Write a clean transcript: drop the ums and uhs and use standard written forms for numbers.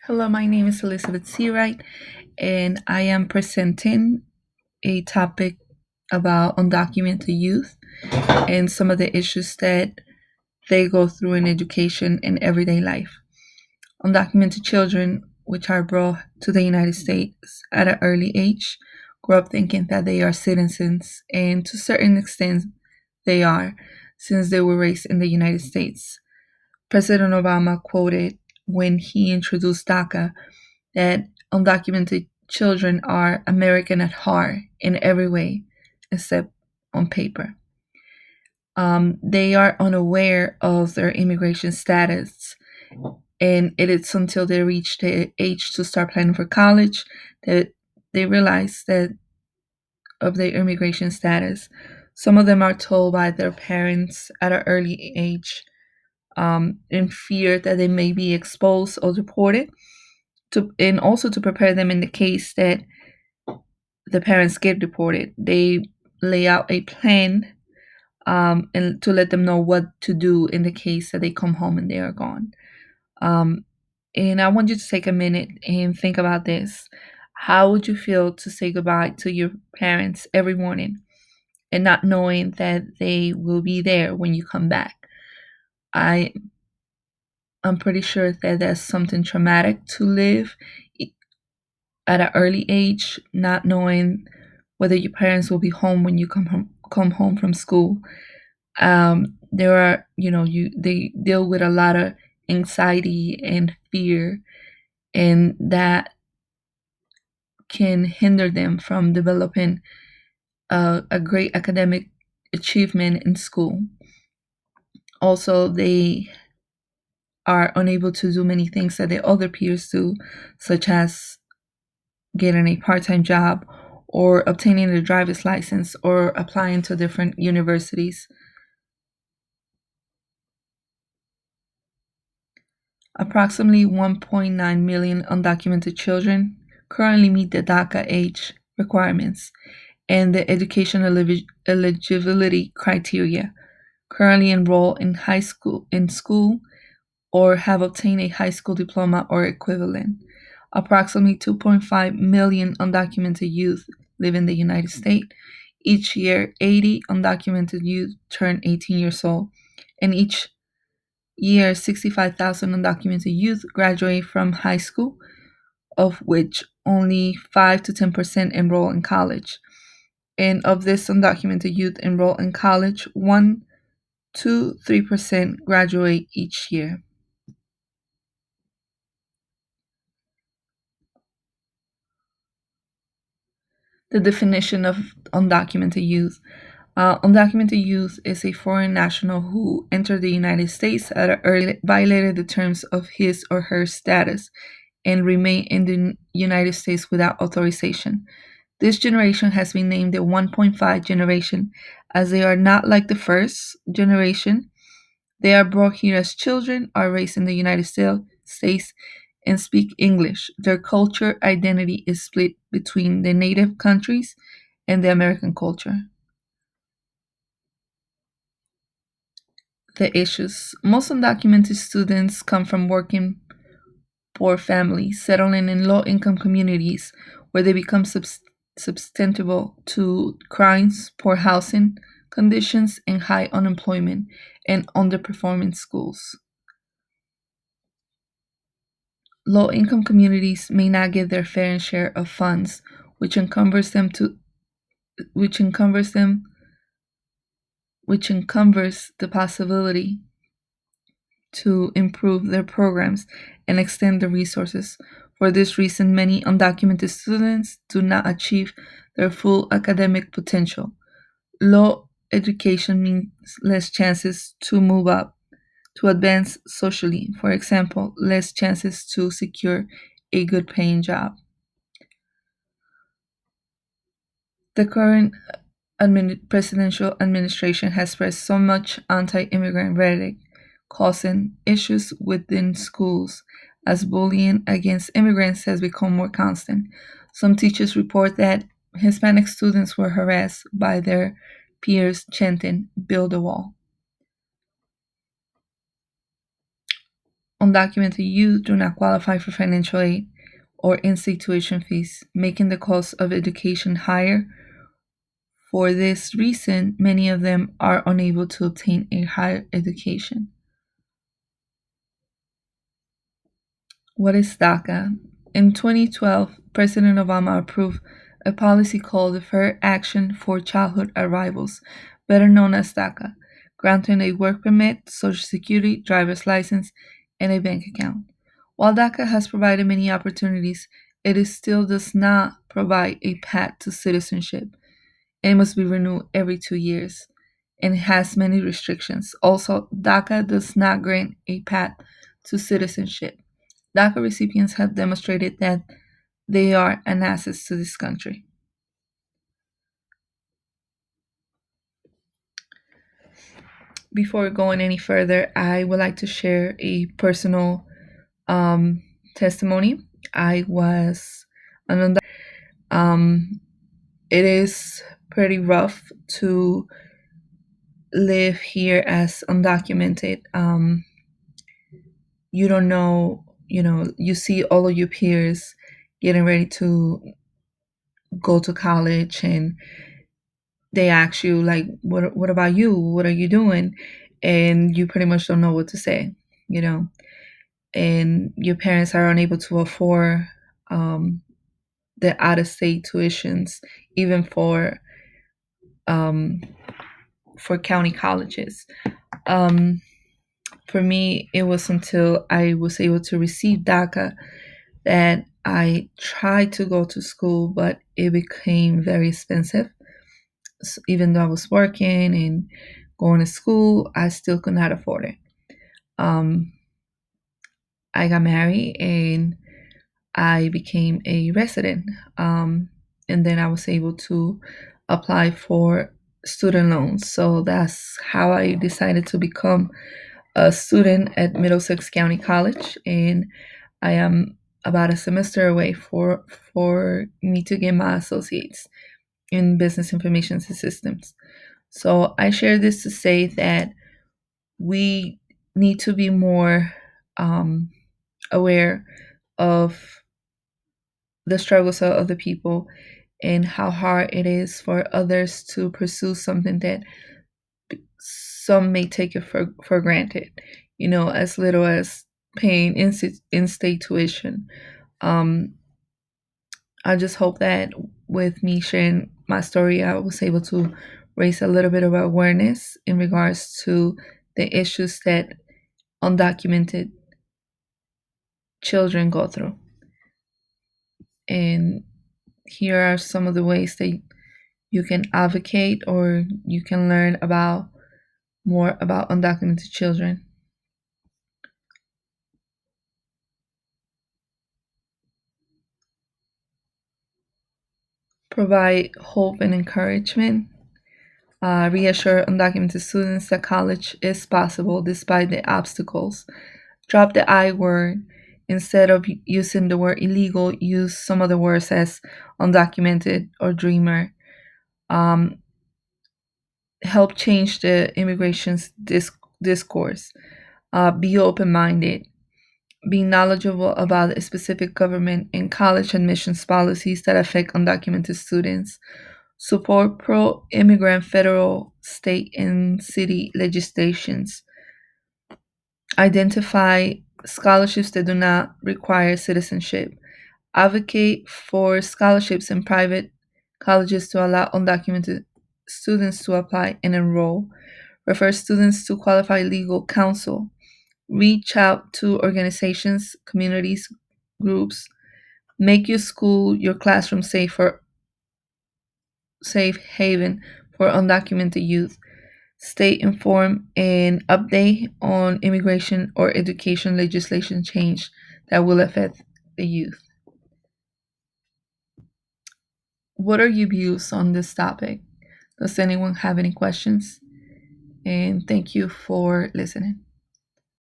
Hello, my name is Elizabeth Seawright, and I am presenting a topic about undocumented youth and some of the issues that they go through in education and everyday life. Undocumented children, which are brought to the United States at an early age, grow up thinking that they are citizens, and to a certain extent, they are, since they were raised in the United States. President Obama quoted when he introduced DACA that undocumented children are American at heart in every way except on paper. They are unaware of their immigration status, and it is until they reach the age to start planning for college that they realize that of their immigration status. Some of them are told by their parents at an early age in fear that they may be exposed or deported, and also to prepare them in the case that the parents get deported. They lay out a plan and to let them know what to do in the case that they come home and they are gone. Um, and I want you to take a minute and think about this. How would you feel to say goodbye to your parents every morning and not knowing that they will be there when you come back? I I'm pretty sure that that's something traumatic to live at an early age, not knowing whether your parents will be home when you come home from school. There are, they deal with a lot of anxiety and fear, and that can hinder them from developing a great academic achievement in school. Also, they are unable to do many things that the other peers do, such as getting a part-time job or obtaining a driver's license or applying to different universities. Approximately 1.9 million undocumented children currently meet the DACA age requirements and the education eligibility criteria, currently enroll in school or have obtained a high school diploma or equivalent. Approximately 2.5 million undocumented youth live in the United States. Each year, 80 undocumented youth turn 18 years old, and each year, 65,000 undocumented youth graduate from high school, of which only 5 to 10% enroll in college. And of this undocumented youth enroll in college, 1 to 3% graduate each year. The definition of undocumented youth. Undocumented youth is a foreign national who entered the United States at an early violated the terms of his or her status and remain in the United States without authorization. This generation has been named the 1.5 generation as they are not like the first generation. They are brought here as children, are raised in the United States, and speak English. Their culture identity is split between the native countries and the American culture. The issues. Most undocumented students come from working poor families, settling in low income communities where they become substantial to crimes, poor housing conditions, and high unemployment and underperforming schools. Low income communities may not get their fair share of funds, which encumbers them to which encumbers them which encumbers the possibility to improve their programs and extend the resources. For this reason, many undocumented students do not achieve their full academic potential. Low education means less chances to move up, to advance socially. For example, less chances to secure a good paying job. The current presidential administration has spread so much anti immigrant rhetoric, causing issues within schools as bullying against immigrants has become more constant. Some teachers report that Hispanic students were harassed by their peers chanting, "Build a wall." undocumented youth do not qualify for financial aid or in-state tuition fees, making the cost of education higher. For this reason, many of them are unable to obtain a higher education. What is DACA? In 2012, President Obama approved a policy called Deferred Action for Childhood Arrivals, better known as DACA, granting a work permit, social security, driver's license, and a bank account. While DACA has provided many opportunities, it still does not provide a path to citizenship, and it must be renewed every 2 years, and it has many restrictions. Also, DACA does not grant a path to citizenship. DACA recipients have demonstrated that they are an asset to this country. Before going any further, I would like to share a personal um, testimony. I was an it is pretty rough to live here as undocumented. You don't know, you see all of your peers getting ready to go to college, and they ask you like, what about you, what are you doing, and you pretty much don't know what to say, you know and your parents are unable to afford um, the out-of-state tuitions, even um, for county colleges. um, for me, it was until I was able to receive DACA that I tried to go to school, but it became very expensive. Even though I was working and going to school, I still could not afford it. Um, I got married and I became a resident. And then I was able to apply for student loans. So that's how I decided to become a student at Middlesex County College. And I am about a semester away for me to get my associates in business information systems. So I share this to say that we need to be more um, aware of the struggles of other people and how hard it is for others to pursue something that some may take it for granted, as little as paying in-state tuition. Um, I just hope that with me sharing my story, I was able to raise a little bit of awareness in regards to the issues that undocumented children go through. And here are some of the ways that you can advocate or you can learn about more about undocumented children. Provide hope and encouragement. Reassure undocumented students that college is possible despite the obstacles. Drop the I word. Instead of using the word illegal, use some other words as undocumented or dreamer. Um, Help change the immigration's discourse. Be open minded. Be knowledgeable about the specific government and college admissions policies that affect undocumented students. Support pro immigrant federal, state, and city legislations. Identify scholarships that do not require citizenship. Advocate for scholarships in private colleges to allow undocumented students to apply and enroll. Refer students to qualified legal counsel. Reach out to organizations, communities, groups. Make your school, your classroom safe haven for undocumented youth. Stay informed and update on immigration or education legislation change that will affect the youth. What are your views on this topic? Does anyone have any questions? And thank you for listening.